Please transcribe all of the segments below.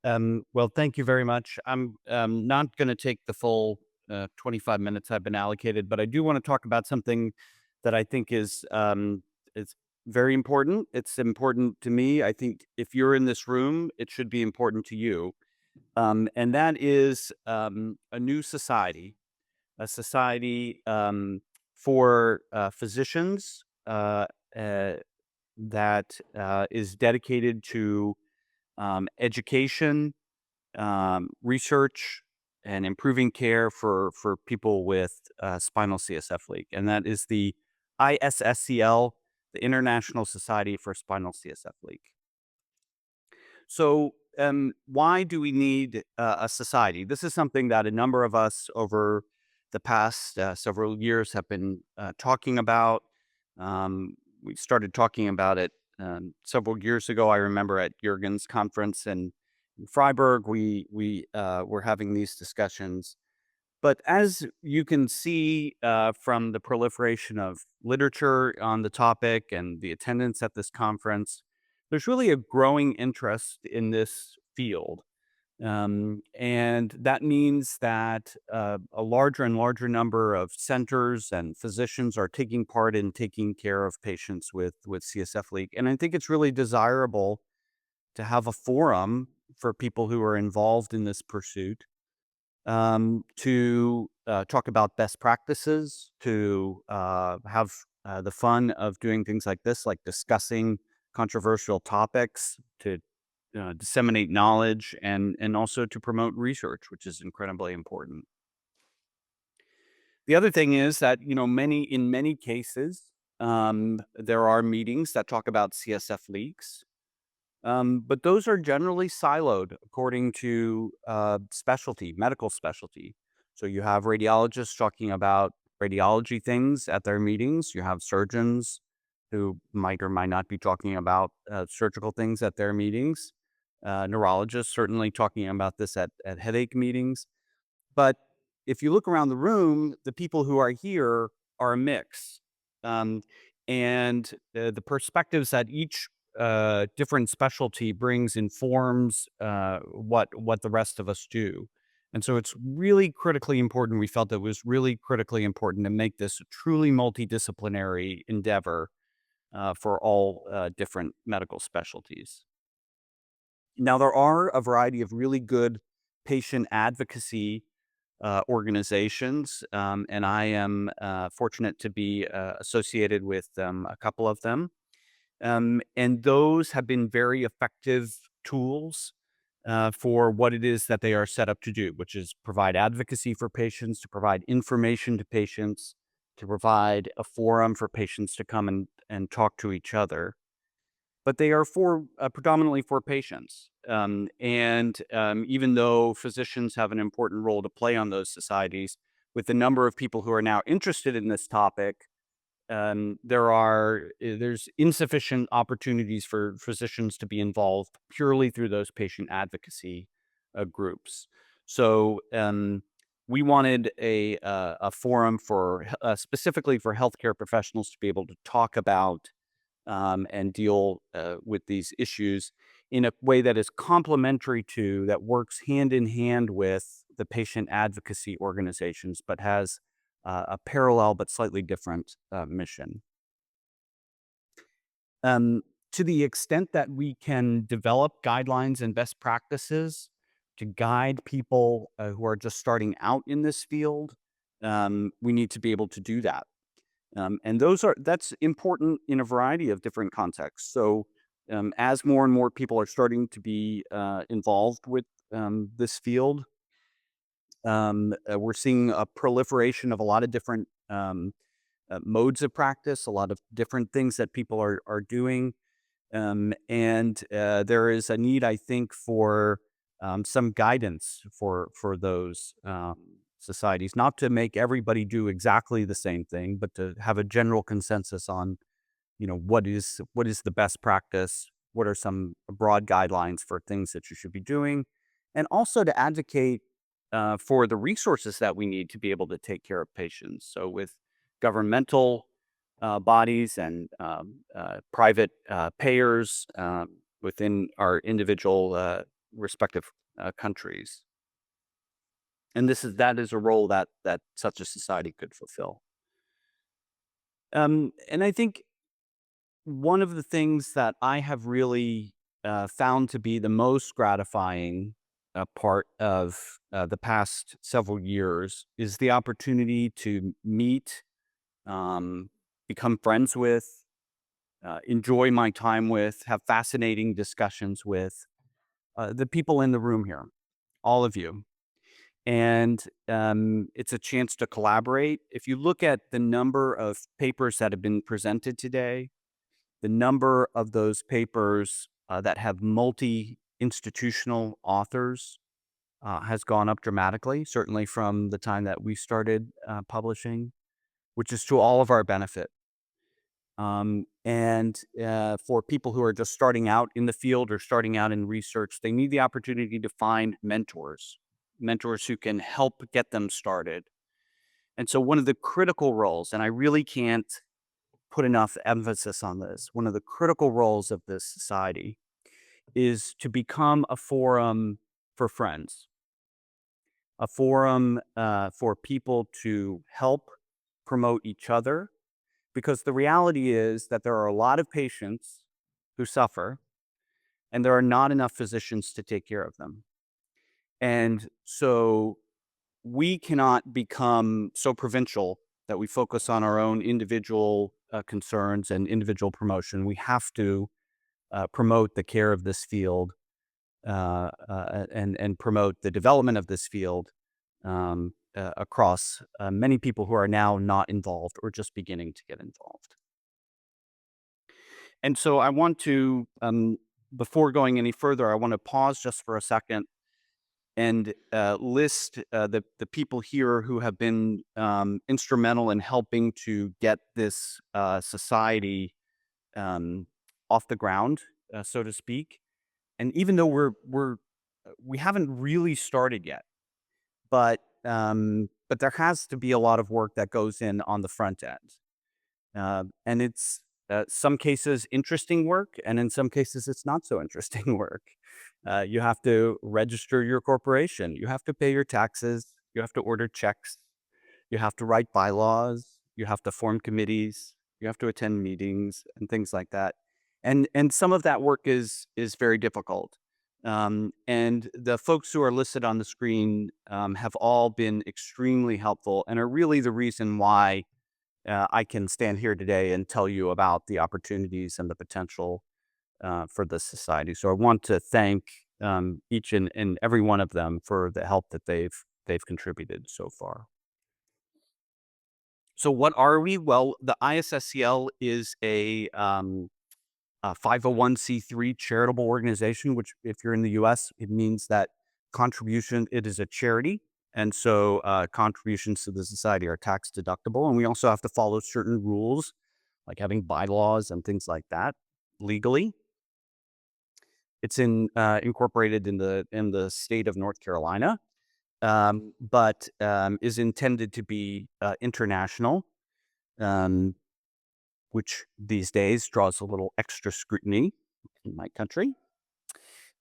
Well, thank you very much. I'm not going to take the full 25 minutes I've been allocated, but I do want to talk about something that I think is very important. It's important to me. I think if you're in this room, it should be important to you. And that is a new society, a society for physicians uh, that is dedicated to education, research, and improving care for people with spinal CSF leak, and that is the ISSCL, the International Society for Spinal CSF Leak. So, why do we need a society? This is something that a number of us over the past several years have been talking about. We started talking about it several years ago. I remember at Jurgen's conference in Freiburg, we were having these discussions. But as you can see from the proliferation of literature on the topic and the attendance at this conference, there's really a growing interest in this field. And that means that a larger and larger number of centers and physicians are taking part in taking care of patients with CSF leak. And I think it's really desirable to have a forum for people who are involved in this pursuit to talk about best practices, to have the fun of doing things like this, like discussing controversial topics, to disseminate knowledge, and also to promote research, which is incredibly important. The other thing is that in many cases, there are meetings that talk about CSF leaks, but those are generally siloed according to specialty, medical specialty. So you have radiologists talking about radiology things at their meetings. You have surgeons who might or might not be talking about surgical things at their meetings. Neurologists certainly talking about this at headache meetings. But if you look around the room, the people who are here are a mix. Um, and the perspectives that each different specialty brings informs what the rest of us do. And so it's really critically important. We felt it was really critically important to make this a truly multidisciplinary endeavor for all different medical specialties. Now, there are a variety of really good patient advocacy organizations, and I am fortunate to be associated with a couple of them. And those have been very effective tools for what it is that they are set up to do, which is provide advocacy for patients, to provide information to patients, to provide a forum for patients to come and talk to each other. But they are for predominantly for patients. And even though physicians have an important role to play on those societies, with the number of people who are now interested in this topic, there's insufficient opportunities for physicians to be involved purely through those patient advocacy groups. So we wanted a forum for specifically for healthcare professionals to be able to talk about and deal with these issues in a way that is complementary to, that works hand in hand with the patient advocacy organizations, but has a parallel but slightly different mission. Um, to the extent that we can develop guidelines and best practices to guide people who are just starting out in this field, we need to be able to do that. And that's important in a variety of different contexts. So, as more and more people are starting to be involved with this field, we're seeing a proliferation of a lot of different modes of practice, a lot of different things that people are doing, and there is a need, I think, for some guidance for those societies, not to make everybody do exactly the same thing, but to have a general consensus on, what is the best practice, what are some broad guidelines for things that you should be doing, and also to advocate for the resources that we need to be able to take care of patients. So with governmental bodies and private payers within our individual respective countries. And that is a role that such a society could fulfill. And I think one of the things that I have really found to be the most gratifying part of the past several years is the opportunity to meet, um, become friends with, enjoy my time with, have fascinating discussions with the people in the room here, all of you. And it's a chance to collaborate. If you look at the number of papers that have been presented today, the number of those papers that have multi-institutional authors has gone up dramatically, certainly from the time that we started publishing, which is to all of our benefit. And for people who are just starting out in the field or starting out in research, they need the opportunity to find mentors who can help get them started. And so one of the critical roles, and I really can't put enough emphasis on this, one of the critical roles of this society is to become a forum for friends, a forum for people to help promote each other. Because the reality is that there are a lot of patients who suffer, and there are not enough physicians to take care of them. And so we cannot become so provincial that we focus on our own individual concerns and individual promotion. We have to promote the care of this field and promote the development of this field across many people who are now not involved or just beginning to get involved. And so I want to, before going any further, I want to pause just for a second and list the people here who have been instrumental in helping to get this society off the ground, so to speak. And even though we haven't really started yet, but there has to be a lot of work that goes in on the front end. And it's some cases interesting work, and in some cases it's not so interesting work. You have to register your corporation. You have to pay your taxes. You have to order checks. You have to write bylaws. You have to form committees. You have to attend meetings and things like that. And some of that work is very difficult. And the folks who are listed on the screen have all been extremely helpful and are really the reason why I can stand here today and tell you about the opportunities and the potential for this society. So I want to thank each and every one of them for the help that they've contributed so far. So what are we? Well, the ISSCL is a 501c3 charitable organization, which if you're in the US, it means that it is a charity. And so contributions to the society are tax deductible. And we also have to follow certain rules, like having bylaws and things like that legally. It's incorporated in the state of North Carolina, but is intended to be international, um, which these days draws a little extra scrutiny in my country.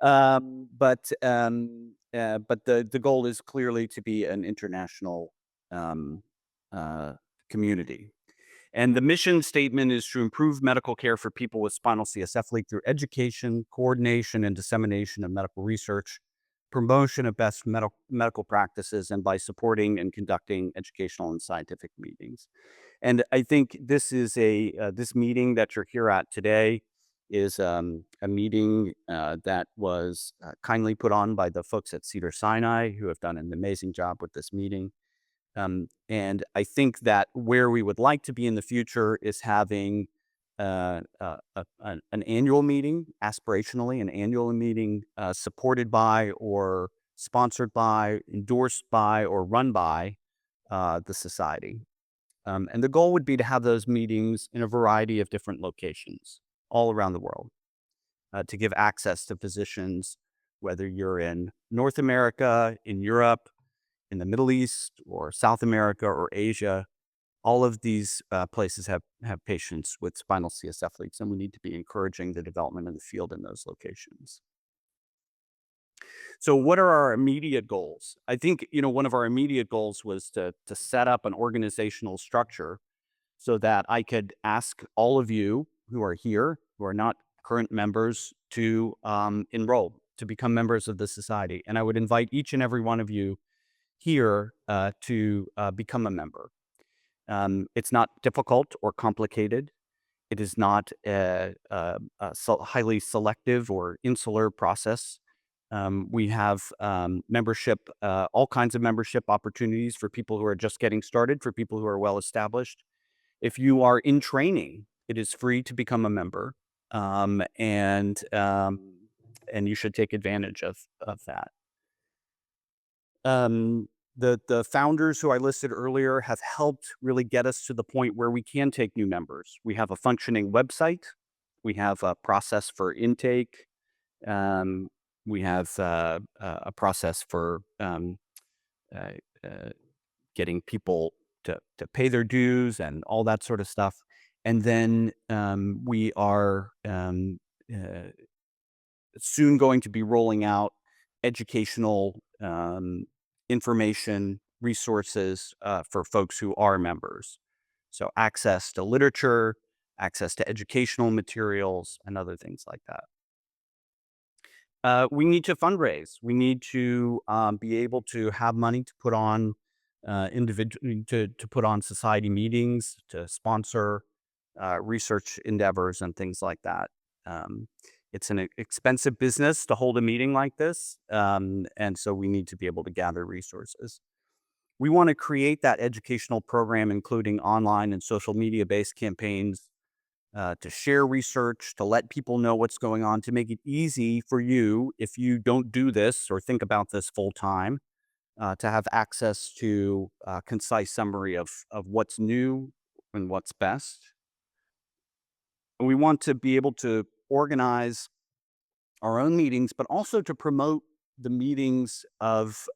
But the goal is clearly to be an international um, uh, community. And the mission statement is to improve medical care for people with spinal CSF leak through education, coordination, and dissemination of medical research, promotion of best medical practices, and by supporting and conducting educational and scientific meetings. And I think this is this meeting that you're here at today is a meeting that was kindly put on by the folks at Cedars-Sinai, who have done an amazing job with this meeting. And I think that where we would like to be in the future is having an annual meeting, aspirationally, an annual meeting supported by or sponsored by, endorsed by, or run by the society. And the goal would be to have those meetings in a variety of different locations all around the world to give access to physicians, whether you're in North America, in Europe, in the Middle East, or South America, or Asia. All of these places have patients with spinal CSF leaks, and we need to be encouraging the development of the field in those locations. So what are our immediate goals? I think, one of our immediate goals was to set up an organizational structure so that I could ask all of you who are here, who are not current members, to enroll, to become members of the society. And I would invite each and every one of you here to become a member. It's not difficult or complicated. It is not a highly selective or insular process. We have membership, all kinds of membership opportunities for people who are just getting started, for people who are well established. If you are in training, it is free to become a member, um, and um, and you should take advantage of that. Um, the founders who I listed earlier have helped really get us to the point where we can take new members. We have a functioning website. We have a process for intake. Um, we have a process for uh, uh, getting people to pay their dues and all that sort of stuff. And then we are uh, soon going to be rolling out educational information resources for folks who are members. So access to literature, access to educational materials, and other things like that. We need to fundraise. We need to be able to have money to put on individual to put on society meetings, to sponsor research endeavors and things like that. Um, it's an expensive business to hold a meeting like this, and so we need to be able to gather resources. We want to create that educational program, including online and social media based campaigns to share research, to let people know what's going on, to make it easy for you, if you don't do this or think about this full time, to have access to a concise summary of what's new and what's best. And we want to be able to organize our own meetings, but also to promote the meetings of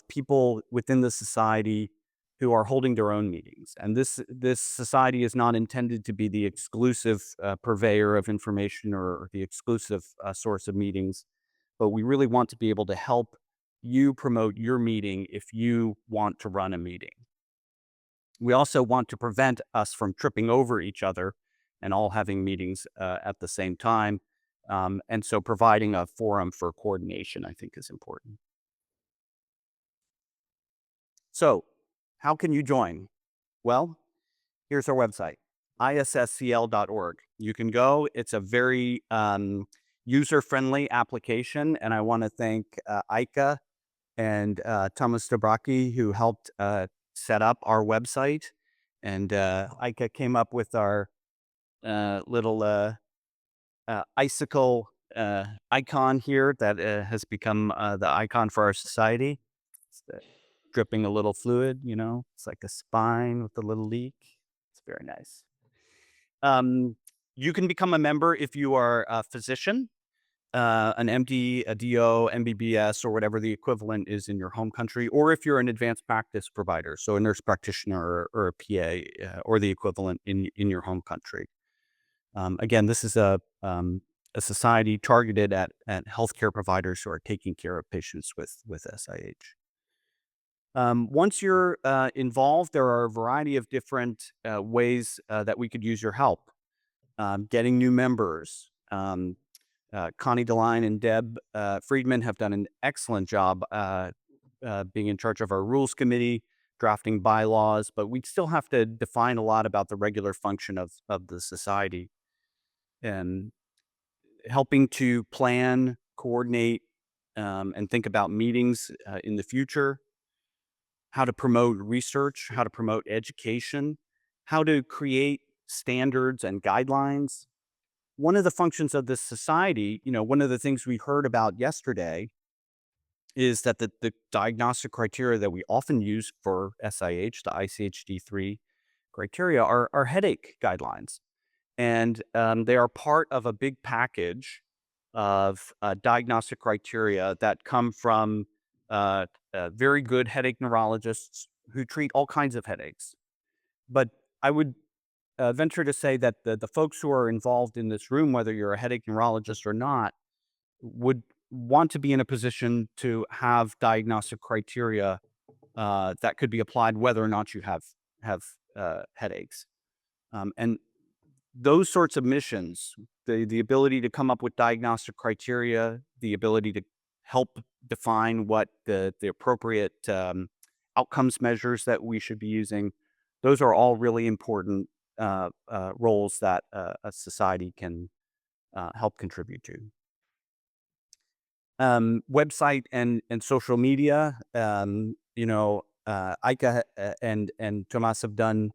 people within the society who are holding their own meetings. And this society is not intended to be the exclusive purveyor of information or the exclusive source of meetings, but we really want to be able to help you promote your meeting if you want to run a meeting. We also want to prevent us from tripping over each other and all having meetings at the same time. And so providing a forum for coordination, I think, is important. So, how can you join? Well, here's our website, isscl.org. You can go. It's a very user-friendly application, and I want to thank Ika and Thomas Dobraki, who helped set up our website. And Ika came up with our little icicle icon here that has become the icon for our society. It's dripping a little fluid, it's like a spine with a little leak. It's very nice. You can become a member if you are a physician, an MD, a DO, MBBS, or whatever the equivalent is in your home country, or if you're an advanced practice provider, so a nurse practitioner or a PA, or the equivalent in your home country. Again, this is a society targeted at healthcare providers who are taking care of patients with SIH. Once you're involved, there are a variety of different ways that we could use your help. Getting new members. Connie DeLine and Deb Friedman have done an excellent job being in charge of our rules committee, drafting bylaws, but we still have to define a lot about the regular function of the society. And helping to plan, coordinate, and think about meetings in the future, how to promote research, how to promote education, how to create standards and guidelines. One of the functions of this society, one of the things we heard about yesterday is that the diagnostic criteria that we often use for SIH, the ICHD-3 criteria, are headache guidelines. And they are part of a big package of diagnostic criteria that come from very good headache neurologists who treat all kinds of headaches. But I would venture to say that the folks who are involved in this room, whether you're a headache neurologist or not, would want to be in a position to have diagnostic criteria that could be applied whether or not you have headaches. And those sorts of missions, the ability to come up with diagnostic criteria, the ability to help define what the appropriate outcomes measures that we should be using, those are all really important roles that a society can help contribute to. Website and social media. Ika and Tomas have done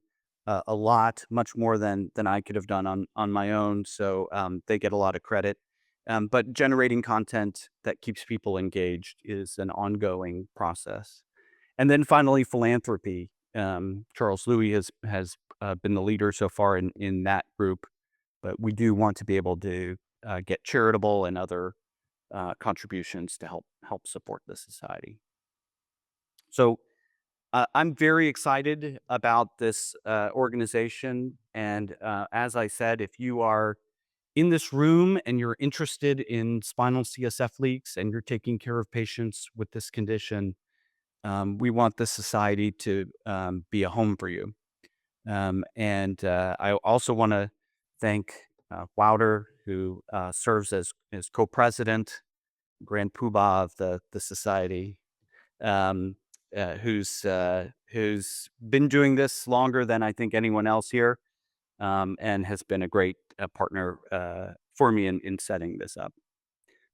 a lot, much more than I could have done on my own. So they get a lot of credit. But generating content that keeps people engaged is an ongoing process. And then finally, philanthropy. Charles Louis has been the leader so far in that group, but we do want to be able to get charitable and other contributions to help support the society. So I'm very excited about this organization, and as I said, if you are in this room and you're interested in spinal CSF leaks and you're taking care of patients with this condition, we want this society to be a home for you. And I also want to thank Wouter, who serves as co-president, grand poobah of the society, um, who's been doing this longer than I think anyone else here, and has been a great partner for me in setting this up.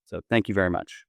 So thank you very much.